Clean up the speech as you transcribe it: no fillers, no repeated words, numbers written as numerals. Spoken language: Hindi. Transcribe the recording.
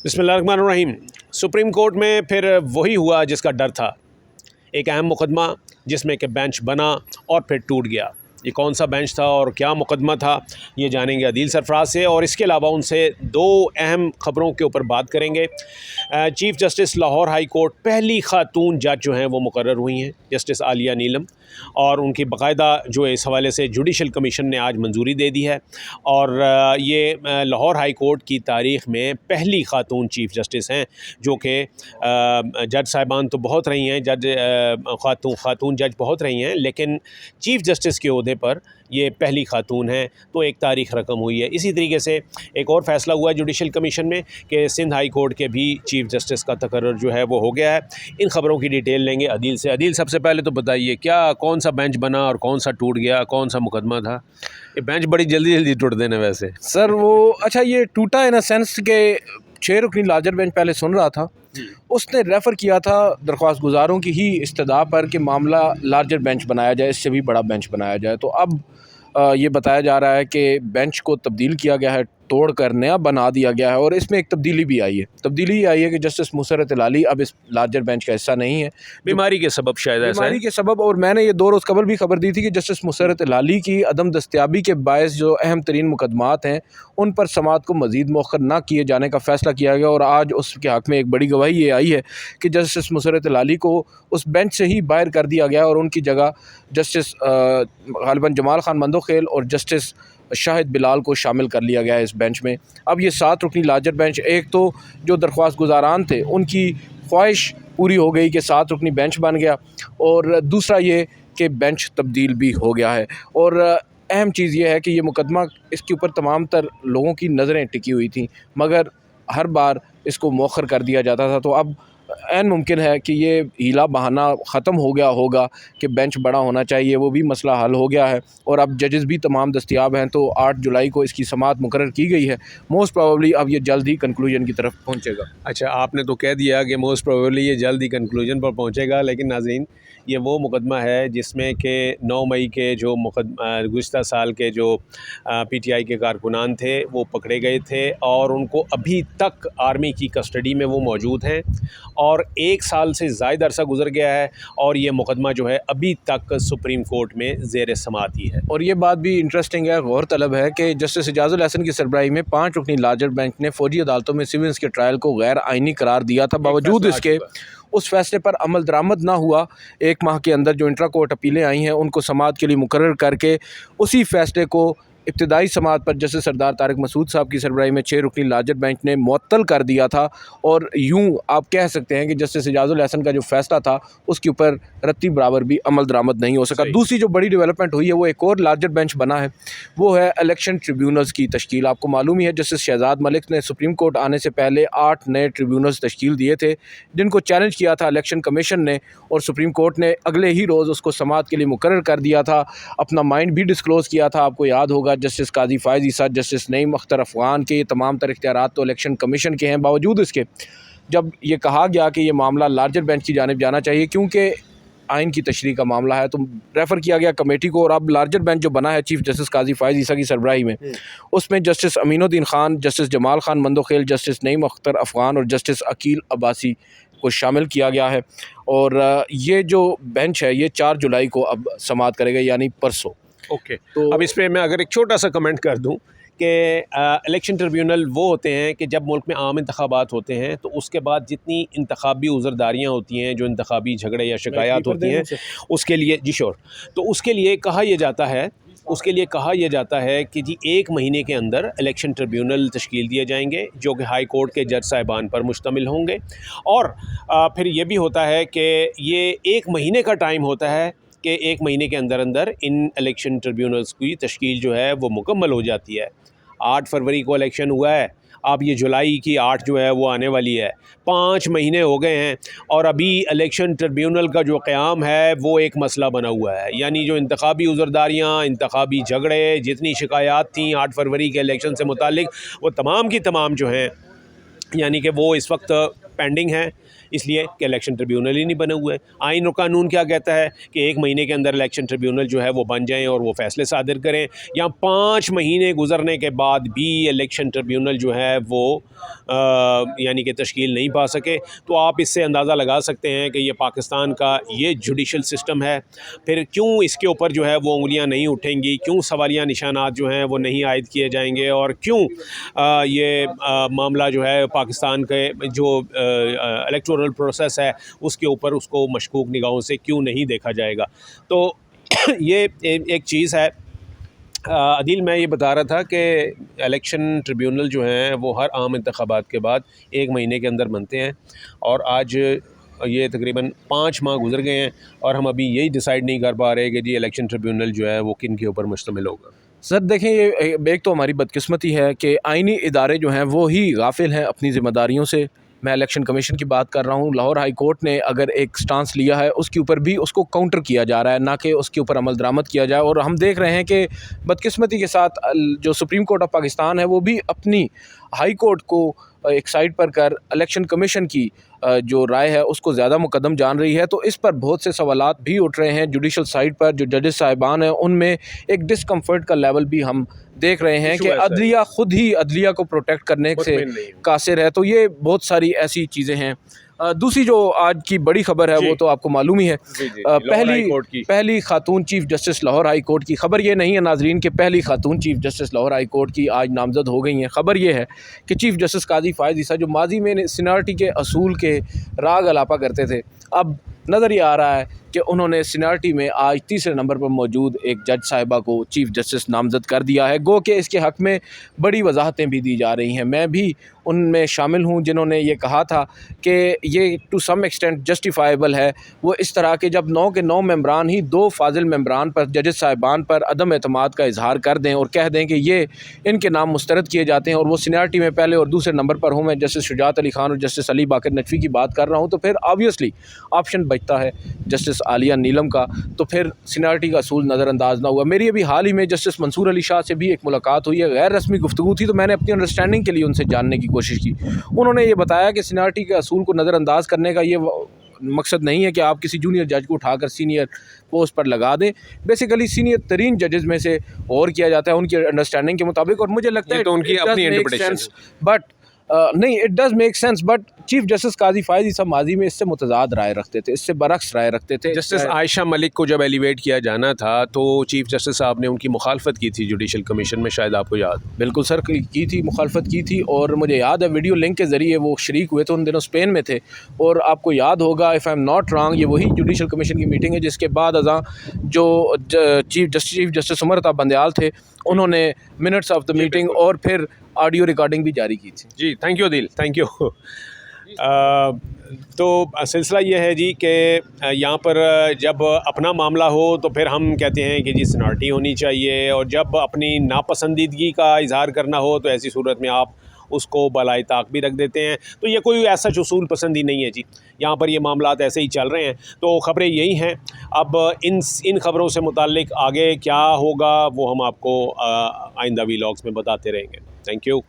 बिस्मिल्लाहिर्रहमानिर्रहीम। सुप्रीम कोर्ट में फिर वही हुआ जिसका डर था। एक अहम मुकदमा जिसमें कि बेंच बना और फिर टूट गया। ये कौन सा बेंच था और क्या मुकदमा था, ये जानेंगे अदील सरफराज से, और इसके अलावा उनसे दो अहम ख़बरों के ऊपर बात करेंगे। Chief justice Lahore high court पहली ख़ातून जज जो हैं वो मुकर्रर हुई हैं, जस्टिस आलिया नीलम, और उनकी बाकायदा जो इस हवाले से जुडिशल कमीशन ने आज मंजूरी दे दी है। और ये लाहौर हाई कोर्ट की तारीख़ में पहली ख़ातून चीफ़ जस्टिस हैं, जो कि जज साहिबान तो बहुत रही हैं, ख़ातून जज बहुत रही हैं, लेकिन चीफ़ जस्टिस के ओहदे पर ये पहली ख़ातून है, तो एक तारीख़ रकम हुई है। इसी तरीके से एक और फ़ैसला हुआ जुडिशल कमीशन में कि सिंध हाई कोर्ट के भी चीफ़ जस्टिस का तकर्रुर जो है वो हो गया है। इन ख़बरों की डिटेल लेंगे अदील से। अदील, सबसे पहले तो बताइए क्या कौन सा बेंच बना और कौन सा टूट गया, कौन सा मुकदमा था? ये बेंच बड़ी जल्दी जल्दी टूटते हैं वैसे सर। वो अच्छा, ये टूटा इन अ सेंस के 6 रुकनी लार्जर बेंच पहले सुन रहा था, उसने रेफ़र किया था दरख्वास्त गुजारों की ही इस्तदा पर कि मामला लार्जर बेंच बनाया जाए, इससे भी बड़ा बेंच बनाया जाए। तो अब ये बताया जा रहा है कि बेंच को तब्दील किया गया है, तोड़ कर नया बना दिया गया है, और इसमें एक तब्दीली भी आई है। तब्दीली ये आई है कि जस्टिस मुसर्रत लाली अब इस लार्जर बेंच का हिस्सा नहीं है, बीमारी के सबब, शायद ऐसा है। बीमारी के सबब। और मैंने ये 2 रोज़ कबल भी खबर दी थी कि जस्टिस मुसर्रत लाली की अदम दस्तियाबी के बायस जो अहम तरीन मुकदमात हैं उन पर समाअत को मज़ीद मौखर ना किए जाने का फ़ैसला किया गया। और आज उसके हक़ में एक बड़ी गवाही ये आई है कि जस्टिस मुसर्रत लाली को उस बेंच से ही बाहर कर दिया गया, और उनकी जगह जस्टिस ग़ालिबन जमाल खान मंदोखेल और जस्टिस शाहिद बिलाल को शामिल कर लिया गया है इस बेंच में। अब ये 7 रुकनी लार्जर बेंच, एक तो जो दरख्वास्त गुजारान थे उनकी ख्वाहिश पूरी हो गई कि 7 रुकनी बेंच बन गया, और दूसरा ये कि बेंच तब्दील भी हो गया है। और अहम चीज़ ये है कि ये मुकदमा, इसके ऊपर तमाम तर लोगों की नज़रें टिकी हुई थी, मगर हर बार इसको मौखर कर दिया जाता था। तो अब ऐन मुमकिन है कि ये हीला बहाना ख़त्म हो गया होगा कि बेंच बड़ा होना चाहिए, वो भी मसला हल हो गया है, और अब जजेस भी तमाम दस्तियाब हैं। तो 8 जुलाई को इसकी समाअत मुकर्रर की गई है। मोस्ट प्रोबेबली अब ये जल्द ही कंक्लूजन की तरफ पहुँचेगा। अच्छा, आपने तो कह दिया कि मोस्ट प्रोबेबली ये जल्द ही कंक्लूजन पर पहुँचेगा, लेकिन नाज़रीन, ये वो मुकदमा है जिसमें कि 9 मई के जो गुज़िश्ता साल के जो PTI के कारकुनान थे वो पकड़े गए थे, और उनको अभी तक आर्मी की कस्टडी में वो मौजूद हैं, और 1 साल से ज़ायद अरसा गुज़र गया है, और ये मुकदमा जो है अभी तक सुप्रीम कोर्ट में ज़ेर समाअत ही है। और ये बात भी इंटरेस्टिंग है, गौर तलब है कि जस्टिस इजाज़ुल हसन की सरबराही में 5 रुकनी लार्जर बेंच ने फ़ौजी अदालतों में सिविल्स के ट्रायल को गैर आइनी करार दिया था। बावजूद इसके उस फैसले पर अमल दरामद ना हुआ। 1 माह के अंदर जो इंट्रा कोर्ट अपीलें आई हैं उनको समाअत के लिए मुकर्रर करके उसी फैसले को इब्तिदाई समाअत पर जस्टिस सरदार तारिक मसूद साहब की सरबराही में 6 रुकनी लार्जर बेंच ने मुअत्तल कर दिया था। और यूँ आप कह सकते हैं कि जस्टिस इजाज़ुल हसन का जो फ़ैसला था उसके ऊपर रत्ती बराबर भी अमल दरामद नहीं हो सका। दूसरी जो बड़ी डेवलपमेंट हुई है वो एक और लार्जर बेंच बना है, वो है इलेक्शन ट्रिब्यूनल्स की तश्कील। आपको मालूम ही है जस्टिस शहजाद मलिक ने सुप्रीम कोर्ट आने से पहले 8 नए ट्रिब्यूनल्स तश्कील दिए थे, जिनको चैलेंज किया था इलेक्शन कमीशन ने, और सुप्रीम कोर्ट ने अगले ही रोज़ उसको समाअत के लिए मुकर्रर कर दिया था। अपना माइंड भी डिस्क्लोज़ किया था, आपको याद होगा, जस्टिस काजी फ़ायज़ ईसा, जस्टिस नईम अख्तर अफ़गान के तमाम तर इख्तियारात तो इलेक्शन कमीशन के हैं। बावजूद इसके जब ये कहा गया कि ये मामला लार्जर बेंच की जानिब जाना चाहिए क्योंकि आइन की तशरीह का मामला है, तो रेफ़र किया गया कमेटी को। और अब लार्जर बेंच जो बना है चीफ़ जस्टिस काजी फ़ायज़ ईसा की सरबराही में, उसमें justice Aminuddin Khan, justice Jamal Khan Mandokhel, justice Naeem Akhtar Afghan और जस्टिस अकील अब्बासी को शामिल किया गया है। और ये जो बेंच है ये 4 जुलाई को अब समाअत करेगा, यानी परसों। ओके, तो अब इस पर मैं अगर एक छोटा सा कमेंट कर दूं कि इलेक्शन ट्रिब्यूनल वो होते हैं कि जब मुल्क में आम इंतखाबात होते हैं तो उसके बाद जितनी इंतखाबी उज़रदारियाँ होती हैं, जो इंतखाबी झगड़े या शिकायत होती हैं, उसके लिए जी श्योर, तो उसके लिए कहा यह जाता है कि जी 1 महीने के अंदर इलेक्शन ट्रिब्यूनल तश्कील दिए जाएंगे जो कि हाई कोर्ट के जज साहिबान पर मुश्तमिल होंगे। और फिर ये भी होता है कि ये 1 महीने का टाइम होता है कि 1 महीने के अंदर अंदर इन इलेक्शन ट्रिब्यूनल्स की तश्कील जो है वो मुकम्मल हो जाती है। 8 फरवरी को इलेक्शन हुआ है, अब ये जुलाई की 8 जो है वो आने वाली है, 5 महीने हो गए हैं, और अभी इलेक्शन ट्रिब्यूनल का जो क़याम है वो एक मसला बना हुआ है। यानी जो इंतखाबी उज़रदारियाँ, इंतखाबी झगड़े, जितनी शिकायत थी 8 फरवरी के इलेक्शन से मुतालिक, वो तमाम की तमाम जो हैं, यानी कि वो इस वक्त पेंडिंग है, इसलिए कि इलेक्शन ट्रिब्यूनल ही नहीं बने हुए। आइन और कानून क्या कहता है कि 1 महीने के अंदर इलेक्शन ट्रिब्यूनल जो है वो बन जाएँ और वो फैसले सादिर करें, या 5 महीने गुजरने के बाद भी इलेक्शन ट्रिब्यूनल जो है वो यानी कि तश्कील नहीं पा सके। तो आप इससे अंदाज़ा लगा सकते हैं कि ये पाकिस्तान का ये जुडिशल सिस्टम है। फिर क्यों इसके ऊपर जो है वो उंगलियां नहीं उठेंगी, क्यों सवालिया निशानात जो हैं वो नहीं आयद किए जाएंगे, और क्यों ये मामला जो है पाकिस्तान के जो इलेक्टोरल प्रोसेस है उसके ऊपर उसको मशकूक निगाहों से क्यों नहीं देखा जाएगा। तो ये एक चीज़ है। अदील, मैं ये बता रहा था कि इलेक्शन ट्रिब्यूनल जो हैं वो हर आम इंतखाबात के बाद 1 महीने के अंदर बनते हैं, और आज ये तकरीबन 5 माह गुजर गए हैं और हम अभी यही डिसाइड नहीं कर पा रहे कि जी इलेक्शन ट्रिब्यूनल जो है वो किन के ऊपर मुश्तमिल होगा। सर देखें, ये एक तो हमारी बदकिस्मती है कि आइनी इदारे जो हैं वो ही गाफिल हैं अपनी ज़िम्मेदारियों से। मैं इलेक्शन कमीशन की बात कर रहा हूँ। लाहौर हाई कोर्ट ने अगर एक स्टांस लिया है उसके ऊपर भी उसको काउंटर किया जा रहा है, ना कि उसके ऊपर अमल दरामद किया जाए। और हम देख रहे हैं कि बदकिस्मती के साथ जो सुप्रीम कोर्ट ऑफ पाकिस्तान है वो भी अपनी हाई कोर्ट को एक साइड पर कर इलेक्शन कमीशन की जो राय है उसको ज़्यादा मुकदम जान रही है। तो इस पर बहुत से सवालात भी उठ रहे हैं। जुडिशल साइड पर जो जजेस साहिबान हैं उनमें एक डिस्कम्फर्ट का लेवल भी हम देख रहे हैं कि अदलिया खुद ही अदलिया को प्रोटेक्ट करने से कासिर है। तो ये बहुत सारी ऐसी चीज़ें हैं। दूसरी जो आज की बड़ी खबर है वो तो आपको मालूम ही है। पहली खातून chief justice Lahore high court की खबर ये नहीं है नाजरीन कि पहली खातून chief justice Lahore high court की आज नामजद हो गई हैं। खबर ये है कि चीफ जस्टिस काजी फ़ायज़ ईसा जो माजी में सीनियरिटी के असूल के राग अलापा करते थे, अब नज़र ये आ रहा है कि उन्होंने सीनियरिटी में आज तीसरे नंबर पर मौजूद एक जज साहिबा को चीफ जस्टिस नामजद कर दिया है। गो कि इसके हक़ में बड़ी वजाहतें भी दी जा रही हैं। मैं भी उनमें शामिल हूँ जिन्होंने ये कहा था कि ये टू सम एक्सटेंट जस्टिफाइबल है। वो इस तरह के जब 9 के 9 मेंबरान ही 2 फाजिल मेंबरान पर जजेस साहिबान पर अदम एतमाद का इजहार कर दें और कह दें कि ये इनके नाम मुस्तरद किए जाते हैं और वो सीनियरिटी में पहले और दूसरे नंबर पर हूँ। मैं जस्टिस शुजात अली खान और जस्टिस अली बाकर नकवी की बात कर रहा हूँ। तो फिर ऑब्वियसली ऑप्शन बचता है जस्टिस आलिया नीलम का, तो फिर सीनियरिटी का असूल नज़रअंदाज ना हुआ। मेरी अभी हाल ही में जस्टिस मंसूर अली शाह से भी एक मुलाकात हुई है, गैर रस्मी गुफ्तगू थी, तो मैंने अपनी अंडरस्टैंडिंग के लिए उनसे जानने की कोशिश की। उन्होंने ये बताया कि सीनियरिटी के असूल को नज़रअंदाज करने का ये मकसद नहीं है कि आप किसी जूनियर जज को उठाकर सीनियर पोस्ट पर लगा दें। बेसिकली सीनियर तरीन जजेस में से और किया जाता है उनकी अंडरस्टैंडिंग के मुताबिक, और मुझे लगता है तो उनकी अपनी इंटरप्रिटेशन, बट नहीं, it does make sense. But chief justice Qazi Faez Isa माजी में इससे मुतज़ाद राय रखते थे, इससे बरक्स राय रखते थे। जस्टिस आयशा मलिक को जब एलिवेट किया जाना था तो चीफ जस्टिस साहब ने उनकी मुखालफत की थी जुडिशल कमीशन में, शायद आपको याद। बिल्कुल सर, की थी, मुखालफत की थी, और मुझे याद है वीडियो लिंक के ज़रिए वो शरीक हुए थे। उन दिनों स्पेन में थे, और आपको याद होगा if I am not wrong ये वही जुडिशल कमीशन की मीटिंग है जिसके बाद अज़ां जो चीफ जस्टिस उमर अता बंदयाल थे उन्होंने मिनट्स ऑफ द मीटिंग और फिर ऑडियो रिकॉर्डिंग भी जारी की थी। जी, थैंक यू दिल, थैंक यू। तो सिलसिला ये है जी कि यहाँ पर जब अपना मामला हो तो फिर हम कहते हैं कि जी सीनियरिटी होनी चाहिए, और जब अपनी नापसंदीदगी का इजहार करना हो तो ऐसी सूरत में आप उसको बलाए ताक भी रख देते हैं। तो ये कोई ऐसा उसूल पसंदी नहीं है जी, यहाँ पर ये मामलात ऐसे ही चल रहे हैं। तो ख़बरें यही हैं। अब इन ख़बरों से मुताल्लिक आगे क्या होगा वो हम आपको आइंदा व्लॉग्स में बताते रहेंगे। Thank you.